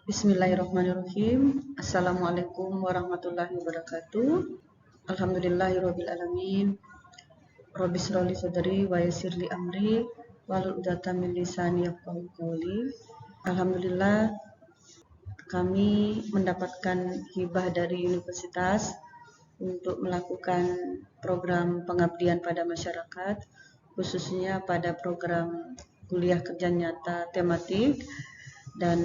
Bismillahirrahmanirrahim. Assalamualaikum warahmatullahi wabarakatuh. Alhamdulillahirabbil alamin. Rabbi shrah li sadri wa yassir li amri wahlul 'uqdatam min lisani yafqahu qawli. Alhamdulillah kami mendapatkan hibah dari universitas untuk melakukan program pengabdian pada masyarakat, khususnya pada program kuliah kerja nyata tematik, dan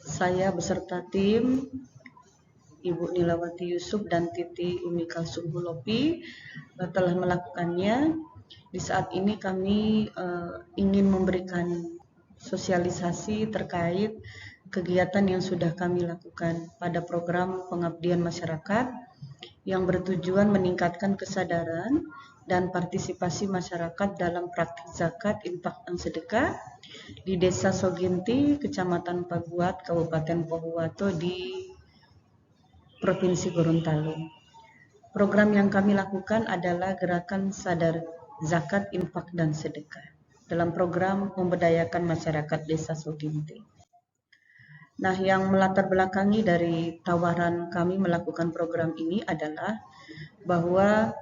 saya beserta tim Ibu Nilawati Yusuf dan Titi Umi Kalsum Hulopi telah melakukannya. Di saat ini kami ingin memberikan sosialisasi terkait kegiatan yang sudah kami lakukan pada program pengabdian masyarakat yang bertujuan meningkatkan kesadaran dan partisipasi masyarakat dalam praktik zakat, infak, dan sedekah di Desa Soginti, Kecamatan Paguat, Kabupaten Pohuwato di Provinsi Gorontalo. Program yang kami lakukan adalah gerakan sadar zakat, infak, dan sedekah dalam program memberdayakan masyarakat Desa Soginti. Nah, yang melatar belakangi dari tawaran kami melakukan program ini adalah bahwa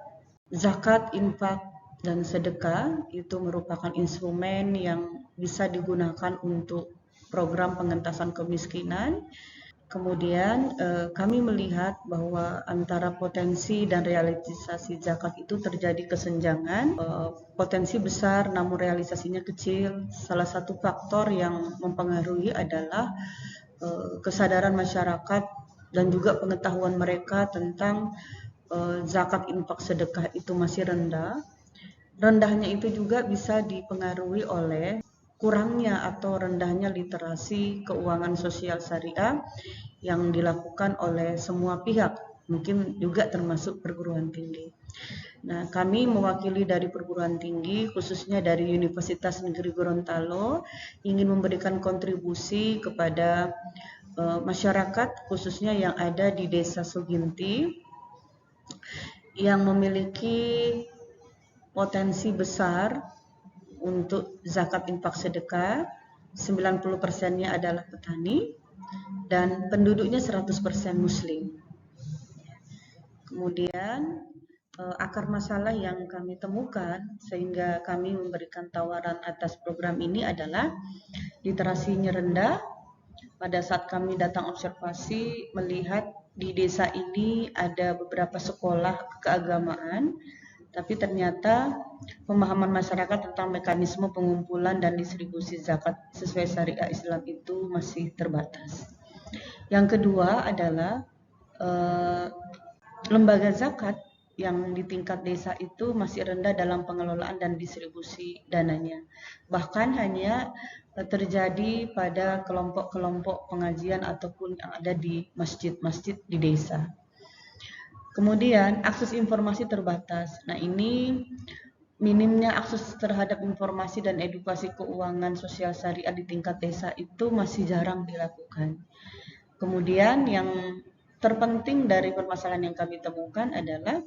zakat, infak, dan sedekah itu merupakan instrumen yang bisa digunakan untuk program pengentasan kemiskinan. Kemudian kami melihat bahwa antara potensi dan realisasi zakat itu terjadi kesenjangan, potensi besar namun realisasinya kecil. Salah satu faktor yang mempengaruhi adalah kesadaran masyarakat dan juga pengetahuan mereka tentang zakat, infak, sedekah itu masih rendah. Rendahnya itu juga bisa dipengaruhi oleh kurangnya atau rendahnya literasi keuangan sosial syariah yang dilakukan oleh semua pihak, mungkin juga termasuk perguruan tinggi. Nah, kami mewakili dari perguruan tinggi, khususnya dari Universitas Negeri Gorontalo, ingin memberikan kontribusi kepada masyarakat, khususnya yang ada di Desa Soginti, yang memiliki potensi besar untuk zakat, infak, sedekah. 90%-nya adalah petani dan penduduknya 100% muslim. Kemudian akar masalah yang kami temukan sehingga kami memberikan tawaran atas program ini adalah literasinya rendah. Pada saat kami datang observasi melihat di desa ini ada beberapa sekolah keagamaan, tapi ternyata pemahaman masyarakat tentang mekanisme pengumpulan dan distribusi zakat sesuai syariah Islam itu masih terbatas. Yang kedua adalah lembaga zakat yang di tingkat desa itu masih rendah dalam pengelolaan dan distribusi dananya. Bahkan hanya terjadi pada kelompok-kelompok pengajian ataupun yang ada di masjid-masjid di desa. Kemudian akses informasi terbatas. Nah, ini minimnya akses terhadap informasi dan edukasi keuangan sosial syariah di tingkat desa itu masih jarang dilakukan. Kemudian yang terpenting dari permasalahan yang kami temukan adalah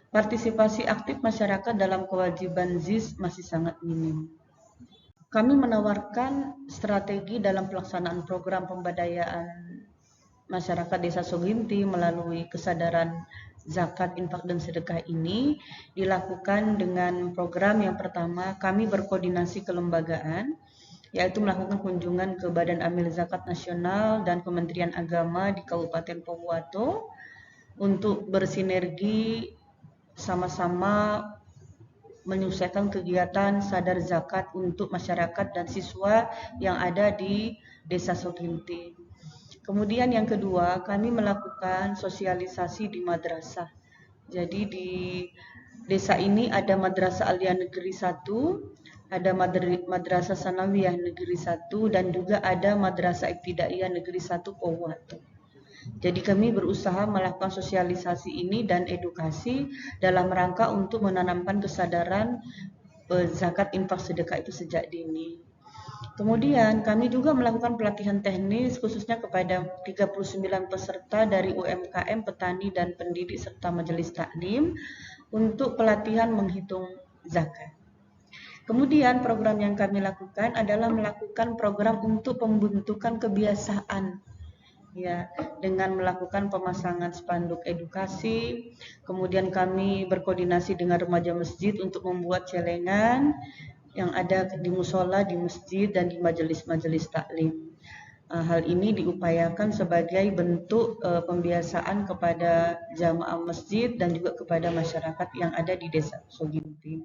partisipasi aktif masyarakat dalam kewajiban ZIS masih sangat minim. Kami menawarkan strategi dalam pelaksanaan program pemberdayaan masyarakat Desa Soginti melalui kesadaran zakat, infak, dan sedekah ini dilakukan dengan program yang pertama, kami berkoordinasi kelembagaan, yaitu melakukan kunjungan ke Badan Amil Zakat Nasional dan Kementerian Agama di Kabupaten Pohuwato untuk bersinergi sama-sama menyelesaikan kegiatan sadar zakat untuk masyarakat dan siswa yang ada di Desa Soginti. Kemudian yang kedua, kami melakukan sosialisasi di madrasah. Jadi di desa ini ada Madrasah Aliyah Negeri 1, ada Madrasah Sanawiyah Negeri 1, dan juga ada Madrasah Ibtidaiyah Negeri 1 Pohuwato. Jadi kami berusaha melakukan sosialisasi ini dan edukasi dalam rangka untuk menanamkan kesadaran zakat, infak, sedekah itu sejak dini. Kemudian kami juga melakukan pelatihan teknis khususnya kepada 39 peserta dari UMKM, petani, dan pendidik serta majelis taklim untuk pelatihan menghitung zakat. Kemudian program yang kami lakukan adalah melakukan program untuk pembentukan kebiasaan, ya, dengan melakukan pemasangan spanduk edukasi. Kemudian kami berkoordinasi dengan remaja masjid untuk membuat celengan yang ada di musola, di masjid, dan di majelis-majelis taklim. Hal ini diupayakan sebagai bentuk pembiasaan kepada jamaah masjid dan juga kepada masyarakat yang ada di Desa Soginti.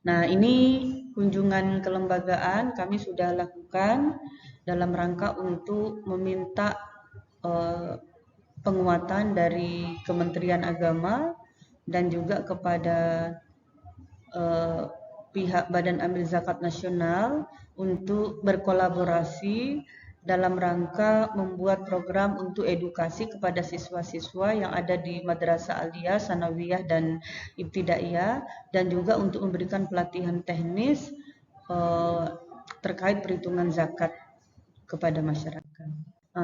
Nah, ini kunjungan kelembagaan kami sudah lakukan dalam rangka untuk meminta penguatan dari Kementerian Agama dan juga kepada pihak Badan Amil Zakat Nasional untuk berkolaborasi dalam rangka membuat program untuk edukasi kepada siswa-siswa yang ada di Madrasah Aliyah, Sanawiyah, dan Ibtidaiyah, dan juga untuk memberikan pelatihan teknis terkait perhitungan zakat kepada masyarakat.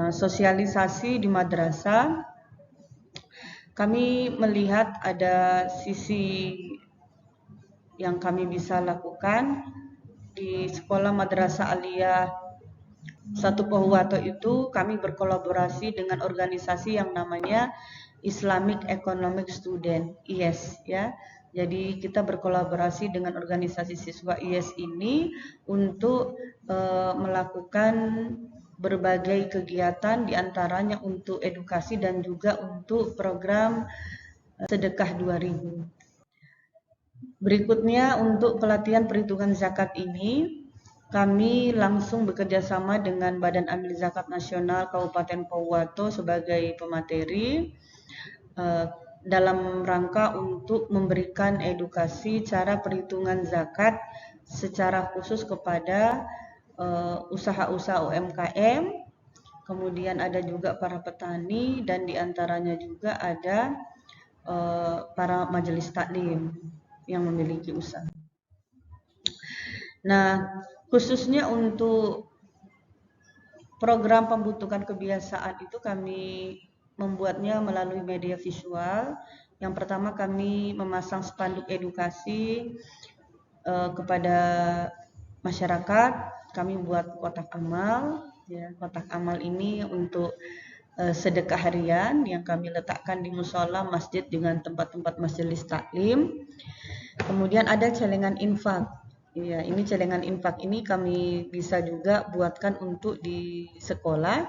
Sosialisasi di madrasah, kami melihat ada sisi yang kami bisa lakukan di sekolah Madrasah Aliyah 1 Pohuwato itu. Kami berkolaborasi dengan organisasi yang namanya Islamic Economic Student, IES, ya. Jadi kita berkolaborasi dengan organisasi siswa IES ini untuk melakukan berbagai kegiatan, diantaranya untuk edukasi dan juga untuk program sedekah 2000. Berikutnya, untuk pelatihan perhitungan zakat ini, kami langsung bekerja sama dengan Badan Amil Zakat Nasional Kabupaten Pohuwato sebagai pemateri dalam rangka untuk memberikan edukasi cara perhitungan zakat secara khusus kepada usaha-usaha UMKM, kemudian ada juga para petani, dan diantaranya juga ada para majelis taklim yang memiliki usaha. Nah, khususnya untuk program pembentukan kebiasaan itu kami membuatnya melalui media visual. Yang pertama, kami memasang spanduk edukasi kepada masyarakat. Kami buat kotak amal, ya. Kotak amal ini untuk sedekah harian yang kami letakkan di musola, masjid, dengan tempat-tempat majelis taklim. Kemudian ada celengan infak. Ya, ini celengan infak ini kami bisa juga buatkan untuk di sekolah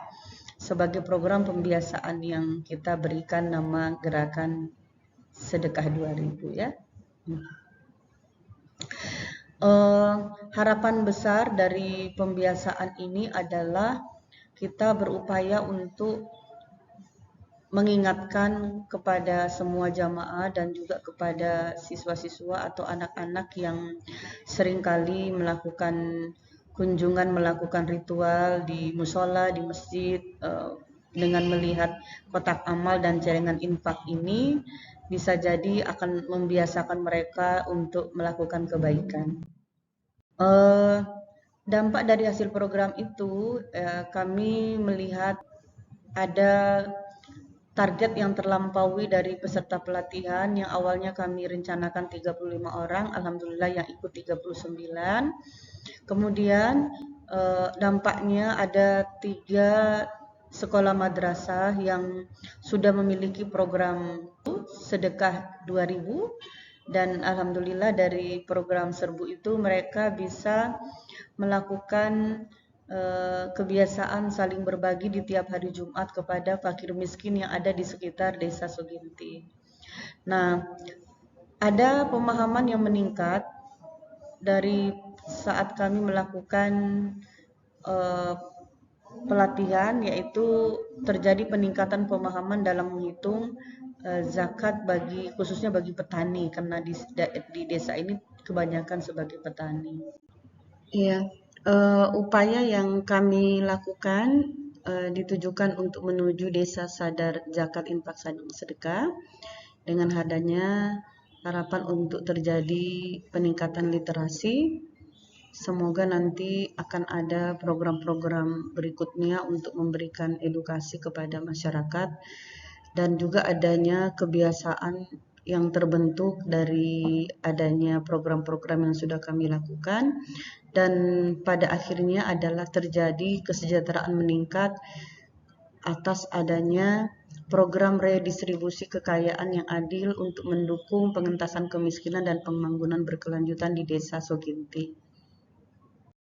sebagai program pembiasaan yang kita berikan nama gerakan sedekah 2000, ya. Harapan besar dari pembiasaan ini adalah kita berupaya untuk mengingatkan kepada semua jamaah dan juga kepada siswa-siswa atau anak-anak yang seringkali melakukan kunjungan, melakukan ritual di musola, di masjid, dengan melihat kotak amal dan celengan infak ini, bisa jadi akan membiasakan mereka untuk melakukan kebaikan. Dampak dari hasil program itu, kami melihat ada target yang terlampaui dari peserta pelatihan yang awalnya kami rencanakan 35 orang, alhamdulillah yang ikut 39. Kemudian dampaknya ada 3 sekolah madrasah yang sudah memiliki program sedekah 2000, dan alhamdulillah dari program serbu itu mereka bisa melakukan kebiasaan saling berbagi di tiap hari Jumat kepada fakir miskin yang ada di sekitar Desa Soginti. Nah, ada pemahaman yang meningkat dari saat kami melakukan pelatihan, yaitu terjadi peningkatan pemahaman dalam menghitung zakat khususnya bagi petani, karena di desa ini kebanyakan sebagai petani. Ya. Upaya yang kami lakukan ditujukan untuk menuju desa sadar zakat infak sedekah dengan adanya harapan untuk terjadi peningkatan literasi. Semoga nanti akan ada program-program berikutnya untuk memberikan edukasi kepada masyarakat dan juga adanya kebiasaan yang terbentuk dari adanya program-program yang sudah kami lakukan, dan pada akhirnya adalah terjadi kesejahteraan meningkat atas adanya program redistribusi kekayaan yang adil untuk mendukung pengentasan kemiskinan dan pembangunan berkelanjutan di Desa Soginti.